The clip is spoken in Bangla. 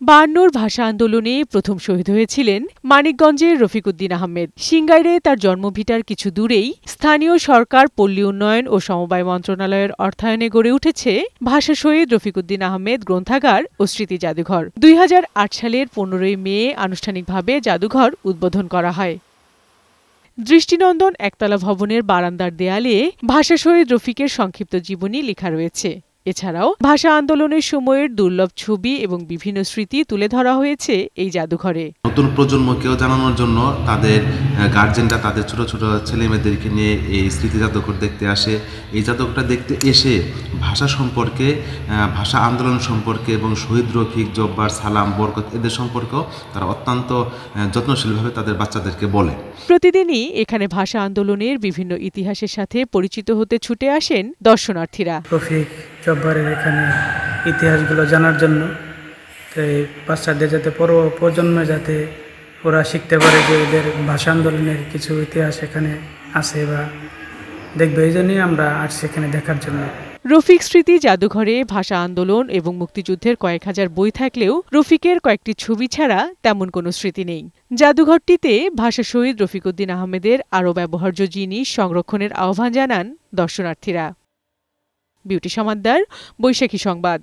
বায়ান্নর ভাষা আন্দোলনে প্রথম শহীদ হয়েছিলেন মানিকগঞ্জের রফিকউদ্দিন আহমেদ। সিংগাইরে তার জন্মভিটার কিছু দূরেই স্থানীয় সরকার, পল্লী উন্নয়ন ও সমবায় মন্ত্রণালয়ের অর্থায়নে গড়ে উঠেছে ভাষা শহীদ রফিকউদ্দিন আহমেদ গ্রন্থাগার ও স্মৃতি জাদুঘর। ২০০৮ সালের ১৫ই মে আনুষ্ঠানিকভাবে জাদুঘর উদ্বোধন করা হয়। দৃষ্টিনন্দন একতলা ভবনের বারান্দার দেয়ালে ভাষা শহীদ রফিকের সংক্ষিপ্ত জীবনী লেখা রয়েছে। এছাড়াও ভাষা আন্দোলনের সময়ের দুর্লভ ছবি এবং বিভিন্ন স্মৃতি তুলে ধরা হয়েছে এই জাদুঘরে। নতুন প্রজন্মকেও জানানোর জন্য তাদের গার্জেনরা তাদের ছোট ছোট ছেলে মেয়েদেরকে নিয়ে এই স্মৃতি জাদুঘর দেখতে আসে। এই জাদুঘরটা দেখতে এসে ভাষা সম্পর্কে, ভাষা আন্দোলন সম্পর্কে এবং শহীদ রফিক, জব্বার, সালাম, বরকত এদের সম্পর্কেও তারা অত্যন্ত যত্নশীলভাবে তাদের বাচ্চাদেরকে বলে। প্রতিদিনই এখানে ভাষা আন্দোলনের বিভিন্ন ইতিহাসের সাথে পরিচিত হতে ছুটে আসেন দর্শনার্থীরা। রফিক, জব্বারের এখানে ইতিহাসগুলো জানার জন্য বাচ্চাদের যাতে প্রজন্মে যাতে ওরা শিখতে পারে যে এদের ভাষা আন্দোলনের কিছু ইতিহাস এখানে আছে বা দেখবে, এই জন্যই আমরা আসছি এখানে দেখার জন্য। রফিক স্মৃতি জাদুঘরে ভাষা আন্দোলন এবং মুক্তিযুদ্ধের কয়েক হাজার বই থাকলেও রফিকের কয়েকটি ছবি ছাড়া তেমন কোনো স্মৃতি নেই। জাদুঘরটিতে ভাষা শহীদ রফিকউদ্দিন আহমেদের আরও ব্যবহার্য জিনিস সংরক্ষণের আহ্বান জানান দর্শনার্থীরা। বিউটি সমাদ্দার, বৈশাখী সংবাদ।